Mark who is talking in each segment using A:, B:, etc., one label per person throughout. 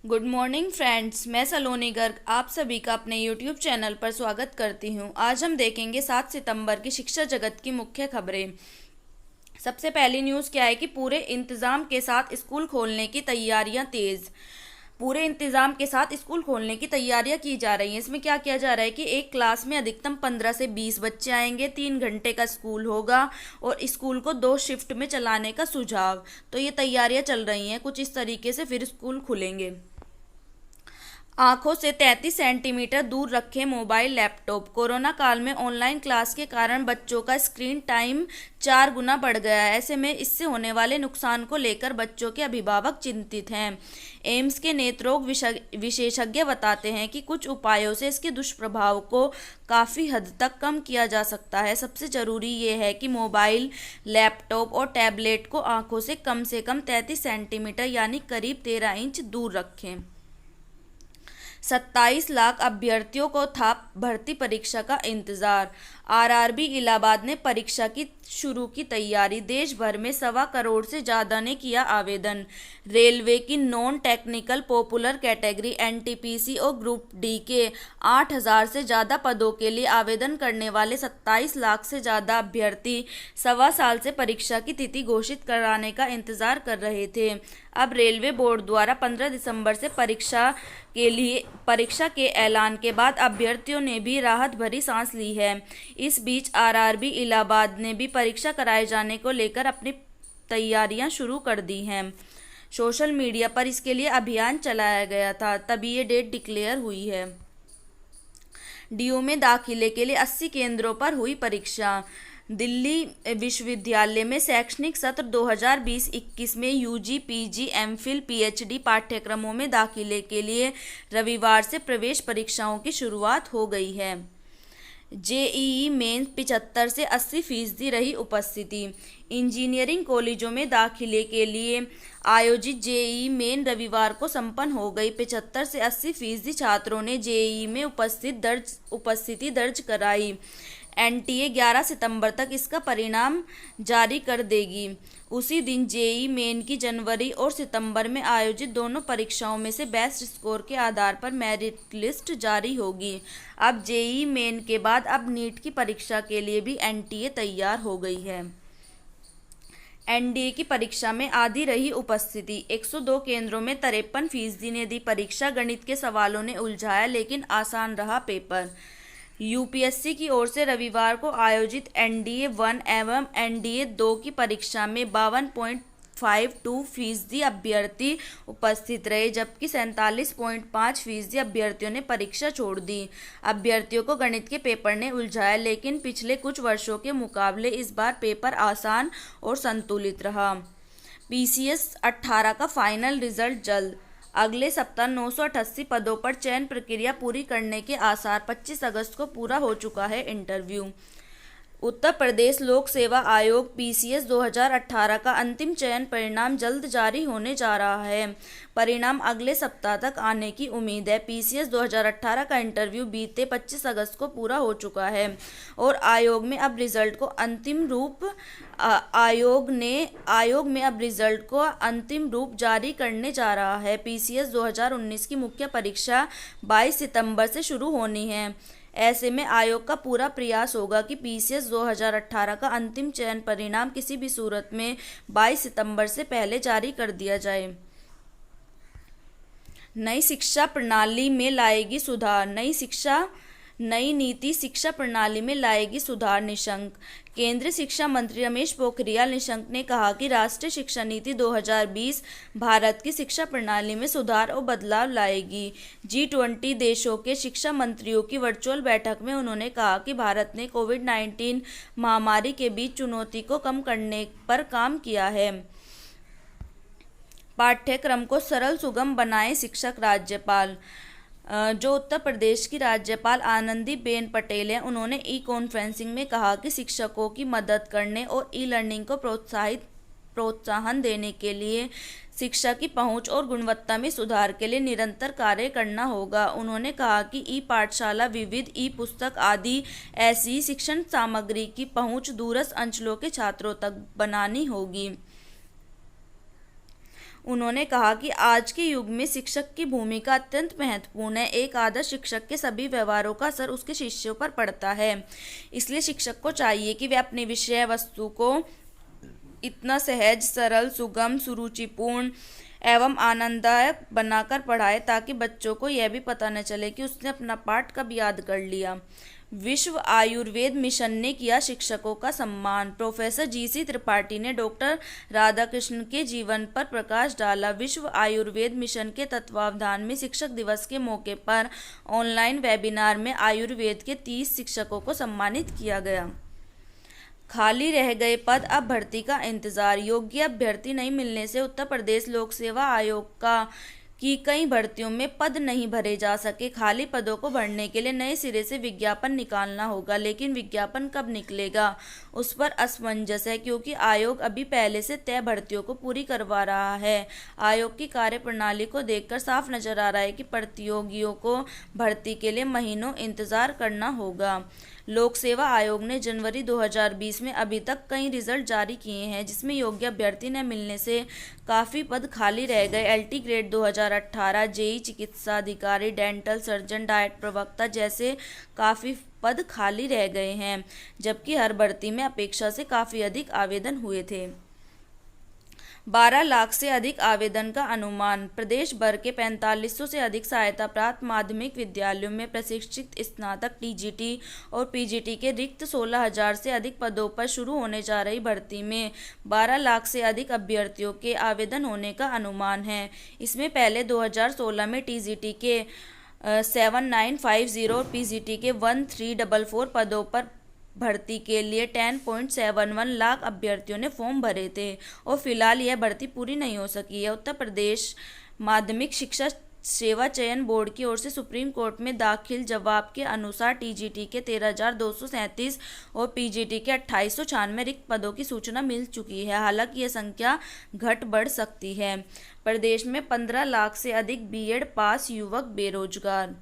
A: Good morning friends, मैं सलोनी गर्ग आप सभी का अपने यूट्यूब चैनल पर स्वागत करती हूं। आज हम देखेंगे 7 सितंबर की शिक्षा जगत की मुख्य खबरें। सबसे पहली न्यूज़ क्या है कि पूरे इंतजाम के साथ स्कूल खोलने की तैयारियां तेज। पूरे इंतजाम के साथ स्कूल खोलने की तैयारियां की जा रही हैं। इसमें क्या किया जा रहा है कि एक क्लास में अधिकतम 15 से 20 बच्चे आएंगे, 3 घंटे का स्कूल होगा और स्कूल को 2 शिफ्ट में चलाने का सुझाव। तो ये तैयारियां चल रही हैं कुछ इस तरीके से, फिर स्कूल खुलेंगे। आंखों से 33 सेंटीमीटर दूर रखें मोबाइल लैपटॉप। कोरोना काल में ऑनलाइन क्लास के कारण बच्चों का स्क्रीन टाइम 4 गुना बढ़ गया है। ऐसे में इससे होने वाले नुकसान को लेकर बच्चों के अभिभावक चिंतित हैं। एम्स के नेत्ररोग विशेषज्ञ बताते हैं कि कुछ उपायों से इसके दुष्प्रभाव को काफ़ी हद तक कम किया जा सकता है। सबसे ज़रूरी ये है कि मोबाइल, लैपटॉप और टैबलेट को आंखों से कम 33 सेंटीमीटर यानी करीब 13 इंच दूर रखें। 27 लाख अभ्यर्थियों को था भर्ती परीक्षा का इंतजार। आरआरबी इलाहाबाद ने परीक्षा की शुरू की तैयारी। देश भर में 1.25 करोड़ से ज़्यादा ने किया आवेदन। रेलवे की non technical popular category NTPC और ग्रुप डी के 8,000 से ज़्यादा पदों के लिए आवेदन करने वाले 27 लाख से ज़्यादा अभ्यर्थी 1.25 साल से परीक्षा की तिथि घोषित कराने का इंतजार कर रहे थे। अब रेलवे बोर्ड द्वारा 15 दिसंबर से परीक्षा के ऐलान के बाद अभ्यर्थियों ने भी राहत भरी सांस ली है। इस बीच आरआरबी इलाहाबाद ने भी परीक्षा कराए जाने को लेकर अपनी तैयारियां शुरू कर दी हैं। सोशल मीडिया पर इसके लिए अभियान चलाया गया था, तभी ये डेट डिक्लेयर हुई है। डीयू में दाखिले के लिए 80 केंद्रों पर हुई परीक्षा। दिल्ली विश्वविद्यालय में शैक्षणिक सत्र 2020-21 में यूजी, पीजी, एमफिल, पीएचडी पाठ्यक्रमों में दाखिले के लिए रविवार से प्रवेश परीक्षाओं की शुरुआत हो गई है। जेईई मेन 75 से 80% रही उपस्थिति। इंजीनियरिंग कॉलेजों में दाखिले के लिए आयोजित जेईई मेन रविवार को संपन्न हो गई। 75 से 80% छात्रों ने जेईई में उपस्थिति दर्ज कराई। एनटीए 11 सितंबर तक इसका परिणाम जारी कर देगी। उसी दिन जेईई मेन की जनवरी और सितंबर में आयोजित दोनों परीक्षाओं में से बेस्ट स्कोर के आधार पर मेरिट लिस्ट जारी होगी। अब जेईई मेन के बाद अब नीट की परीक्षा के लिए भी एनटीए तैयार हो गई है। एनडीए की परीक्षा में आधी रही उपस्थिति। 102 केंद्रों में 53% ने दी परीक्षा। गणित के सवालों ने उलझाया, लेकिन आसान रहा पेपर। यूपीएससी की ओर से रविवार को आयोजित एनडीए 1 एवं एनडीए 2 की परीक्षा में 52.52% अभ्यर्थी उपस्थित रहे, जबकि 47.5% अभ्यर्थियों ने परीक्षा छोड़ दी। अभ्यर्थियों को गणित के पेपर ने उलझाया, लेकिन पिछले कुछ वर्षों के मुकाबले इस बार पेपर आसान और संतुलित रहा। पीसीएस 18 का फाइनल रिजल्ट जल्द। अगले सप्ताह 988 पदों पर चयन प्रक्रिया पूरी करने के आसार। 25 अगस्त को पूरा हो चुका है इंटरव्यू। उत्तर प्रदेश लोक सेवा आयोग पीसीएस 2018 का अंतिम चयन परिणाम जल्द जारी होने जा रहा है। परिणाम अगले सप्ताह तक आने की उम्मीद है। पीसीएस 2018 का इंटरव्यू बीते 25 अगस्त को पूरा हो चुका है और आयोग में अब रिजल्ट को अंतिम रूप जारी करने जा रहा है। पीसीएस 2019 की मुख्य परीक्षा 22 सितंबर से शुरू होनी है। ऐसे में आयोग का पूरा प्रयास होगा कि पीसीएस 2018 का अंतिम चयन परिणाम किसी भी सूरत में 22 सितंबर से पहले जारी कर दिया जाए। नई शिक्षा प्रणाली में लाएगी सुधार। नई नीति शिक्षा प्रणाली में लाएगी सुधार। निशंक। केंद्रीय शिक्षा मंत्री रमेश पोखरियाल निशंक ने कहा कि राष्ट्रीय शिक्षा नीति 2020 भारत की शिक्षा प्रणाली में सुधार और बदलाव लाएगी। G20 देशों के शिक्षा मंत्रियों की वर्चुअल बैठक में उन्होंने कहा कि भारत ने कोविड-19 महामारी के बीच चुनौती को कम करने पर काम किया है। पाठ्यक्रम को सरल सुगम बनाए शिक्षक। राज्यपाल जो उत्तर प्रदेश की राज्यपाल आनंदीबेन पटेल हैं, उन्होंने ई कॉन्फ्रेंसिंग में कहा कि शिक्षकों की मदद करने और ई लर्निंग को प्रोत्साहन देने के लिए शिक्षा की पहुंच और गुणवत्ता में सुधार के लिए निरंतर कार्य करना होगा। उन्होंने कहा कि ई पाठशाला, विविध ई पुस्तक आदि ऐसी शिक्षण सामग्री की पहुंच दूरस्थ अंचलों के छात्रों तक बनानी होगी। उन्होंने कहा कि आज के युग में शिक्षक की भूमिका अत्यंत महत्वपूर्ण है। एक आदर्श शिक्षक के सभी व्यवहारों का असर उसके शिष्यों पर पड़ता है। इसलिए शिक्षक को चाहिए कि वे अपनी विषय वस्तु को इतना सहज, सरल, सुगम, सुरुचिपूर्ण एवं आनंददायक बनाकर पढ़ाए ताकि बच्चों को यह भी पता न चले कि उसने अपना पाठ कब याद कर लिया। विश्व आयुर्वेद मिशन ने किया शिक्षकों का सम्मान। प्रोफेसर जीसी त्रिपाठी ने डॉक्टर राधाकृष्णन के जीवन पर प्रकाश डाला। विश्व आयुर्वेद मिशन के तत्वावधान में शिक्षक दिवस के मौके पर ऑनलाइन वेबिनार में आयुर्वेद के 30 शिक्षकों को सम्मानित किया गया। खाली रह गए पद, अब भर्ती का इंतजार। योग्य अभ्यर्थी नहीं मिलने से उत्तर प्रदेश लोक सेवा आयोग की कई भर्तियों में पद नहीं भरे जा सके। खाली पदों को भरने के लिए नए सिरे से विज्ञापन निकालना होगा, लेकिन विज्ञापन कब निकलेगा उस पर असमंजस है, क्योंकि आयोग अभी पहले से तय भर्तियों को पूरी करवा रहा है। आयोग की कार्यप्रणाली को देखकर साफ नजर आ रहा है कि प्रतियोगियों को भर्ती के लिए महीनों इंतजार करना होगा। लोक सेवा आयोग ने जनवरी 2020 में अभी तक कई रिजल्ट जारी किए हैं, जिसमें योग्य अभ्यर्थी न मिलने से काफ़ी पद खाली रह गए। एलटी ग्रेड 2018, जेई चिकित्सा अधिकारी, डेंटल सर्जन, डाइट प्रवक्ता जैसे काफ़ी पद खाली रह गए हैं, जबकि हर भर्ती में अपेक्षा से काफ़ी अधिक आवेदन हुए थे। 12 लाख से अधिक आवेदन का अनुमान। प्रदेश भर के 4500 से अधिक सहायता प्राप्त माध्यमिक विद्यालयों में प्रशिक्षित स्नातक, टीजीटी और पीजीटी के रिक्त 16,000 से अधिक पदों पर शुरू होने जा रही भर्ती में 12 लाख से अधिक अभ्यर्थियों के आवेदन होने का अनुमान है। इसमें पहले 2016 में टीजीटी के 7950 और पीजीटी के 1344 पदों पर भर्ती के लिए 10.71 लाख अभ्यर्थियों ने फॉर्म भरे थे और फिलहाल यह भर्ती पूरी नहीं हो सकी है। उत्तर प्रदेश माध्यमिक शिक्षा सेवा चयन बोर्ड की ओर से सुप्रीम कोर्ट में दाखिल जवाब के अनुसार टीजीटी के 13,237 और पीजीटी के 2896 रिक्त पदों की सूचना मिल चुकी है। हालांकि यह संख्या घट बढ़ सकती है। प्रदेश में 15 लाख से अधिक बीएड पास युवक बेरोजगार।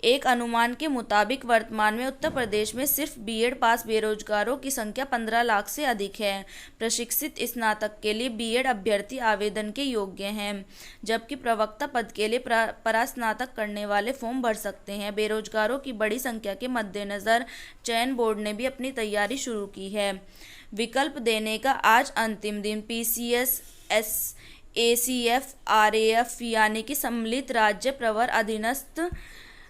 A: एक अनुमान के मुताबिक वर्तमान में उत्तर प्रदेश में सिर्फ बीएड पास बेरोजगारों की संख्या 15 लाख से अधिक है। प्रशिक्षित स्नातक के लिए बीएड अभ्यर्थी आवेदन के योग्य हैं, जबकि प्रवक्ता पद के लिए परास्नातक करने वाले फॉर्म भर सकते हैं। बेरोजगारों की बड़ी संख्या के मद्देनजर चयन बोर्ड ने भी अपनी तैयारी शुरू की है। विकल्प देने का आज अंतिम दिन। पीसीएस, एसीएफ, आरएएफ यानी कि सम्मिलित राज्य प्रवर अधीनस्थ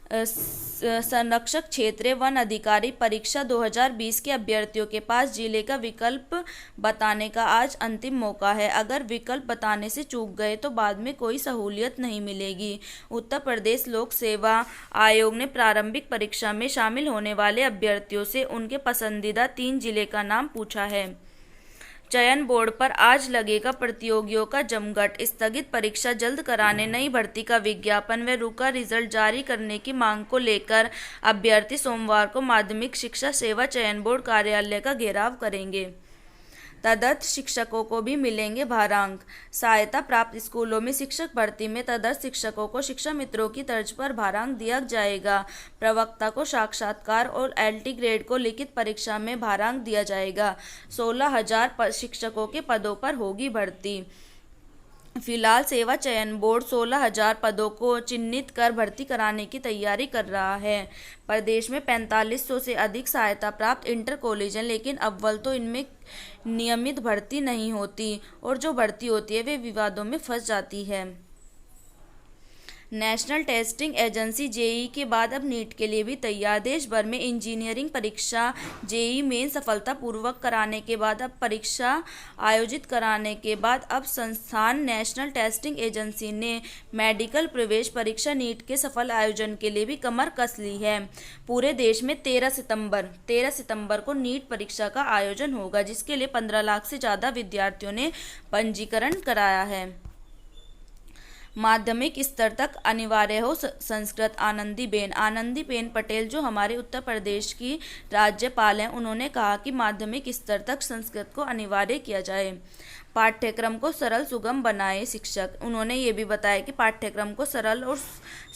A: संरक्षक क्षेत्रीय वन अधिकारी परीक्षा 2020 के अभ्यर्थियों के पास जिले का विकल्प बताने का आज अंतिम मौका है। अगर विकल्प बताने से चूक गए तो बाद में कोई सहूलियत नहीं मिलेगी। उत्तर प्रदेश लोक सेवा आयोग ने प्रारंभिक परीक्षा में शामिल होने वाले अभ्यर्थियों से उनके पसंदीदा 3 जिले का नाम पूछा है। चयन बोर्ड पर आज लगेगा प्रतियोगियों का जमघट। स्थगित परीक्षा जल्द कराने, नई भर्ती का विज्ञापन व रुका रिजल्ट जारी करने की मांग को लेकर अभ्यर्थी सोमवार को माध्यमिक शिक्षा सेवा चयन बोर्ड कार्यालय का घेराव करेंगे। तदर्थ शिक्षकों को भी मिलेंगे भारांक। सहायता प्राप्त स्कूलों में शिक्षक भर्ती में तदर्थ शिक्षकों को शिक्षा मित्रों की तर्ज पर भारांक दिया जाएगा। प्रवक्ता को साक्षात्कार और एलटी ग्रेड को लिखित परीक्षा में भारांक दिया जाएगा। 16,000 शिक्षकों के पदों पर होगी भर्ती। फिलहाल सेवा चयन बोर्ड 16,000 पदों को चिन्हित कर भर्ती कराने की तैयारी कर रहा है। प्रदेश में 4500 से अधिक सहायता प्राप्त इंटर कॉलेज हैं, लेकिन अव्वल तो इनमें नियमित भर्ती नहीं होती और जो भर्ती होती है वे विवादों में फंस जाती है। नेशनल टेस्टिंग एजेंसी जेईई के बाद अब नीट के लिए भी तैयार। देश भर में इंजीनियरिंग परीक्षा जेईई मेन सफलतापूर्वक कराने के बाद अब परीक्षा आयोजित कराने के बाद अब संस्थान नेशनल टेस्टिंग एजेंसी ने मेडिकल प्रवेश परीक्षा नीट के सफल आयोजन के लिए भी कमर कस ली है। पूरे देश में 13 सितंबर को नीट परीक्षा का आयोजन होगा, जिसके लिए 15 लाख से ज़्यादा विद्यार्थियों ने पंजीकरण कराया है। माध्यमिक स्तर तक अनिवार्य हो संस्कृत। आनंदीबेन पटेल जो हमारे उत्तर प्रदेश की राज्यपाल हैं, उन्होंने कहा कि माध्यमिक स्तर तक संस्कृत को अनिवार्य किया जाए। पाठ्यक्रम को सरल सुगम बनाए शिक्षक। उन्होंने ये भी बताया कि पाठ्यक्रम को सरल और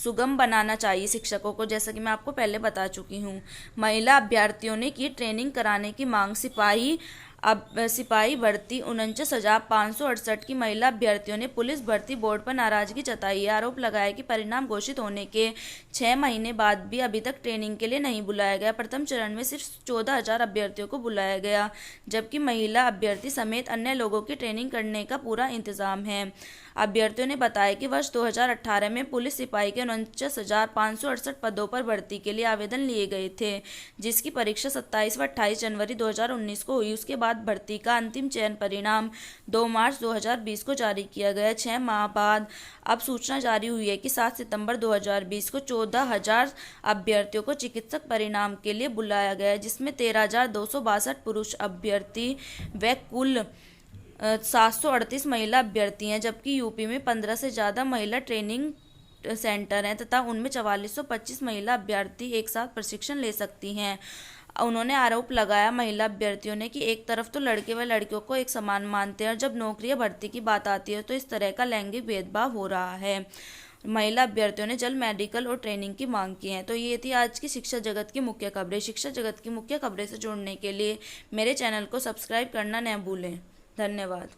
A: सुगम बनाना चाहिए शिक्षकों को, जैसा कि मैं आपको पहले बता चुकी हूँ। महिला अभ्यर्थियों ने की ट्रेनिंग कराने की मांग। सिपाही अब सिपाही भर्ती 49,568 की महिला अभ्यर्थियों ने पुलिस भर्ती बोर्ड पर नाराजगी जताई है। आरोप लगाया कि परिणाम घोषित होने के 6 महीने बाद भी अभी तक ट्रेनिंग के लिए नहीं बुलाया गया। प्रथम चरण में सिर्फ 14,000 अभ्यर्थियों को बुलाया गया, जबकि महिला अभ्यर्थी समेत अन्य लोगों की ट्रेनिंग करने का पूरा इंतजाम है। अभ्यर्थियों ने बताया कि वर्ष 2018 में पुलिस सिपाही के 49,568 पदों पर भर्ती के लिए आवेदन लिए गए थे, जिसकी परीक्षा 27 व 28 जनवरी 2019 को हुई। उसके बाद भर्ती का अंतिम चयन परिणाम 2 मार्च 2020 को जारी किया गया। 6 माह बाद अब सूचना जारी हुई है कि 7 सितंबर 2020 को 14,000 अभ्यर्थियों को चिकित्सक परिणाम के लिए बुलाया गया, जिसमें 13,262 पुरुष अभ्यर्थी व कुल 738 महिला अभ्यर्थी हैं, जबकि यूपी में 15 से ज़्यादा महिला ट्रेनिंग सेंटर हैं तथा उनमें 4425 महिला अभ्यर्थी एक साथ प्रशिक्षण ले सकती हैं। उन्होंने आरोप लगाया महिला अभ्यर्थियों ने कि एक तरफ तो लड़के व लड़कियों को एक समान मानते हैं और जब नौकरी या भर्ती की बात आती है तो इस तरह का लैंगिक भेदभाव हो रहा है। महिला अभ्यर्थियों ने जल्द मेडिकल और ट्रेनिंग की मांग की है। तो ये थी आज की शिक्षा जगत की मुख्य खबरें। शिक्षा जगत की मुख्य खबरें से जुड़ने के लिए मेरे चैनल को सब्सक्राइब करना न भूलें। धन्यवाद।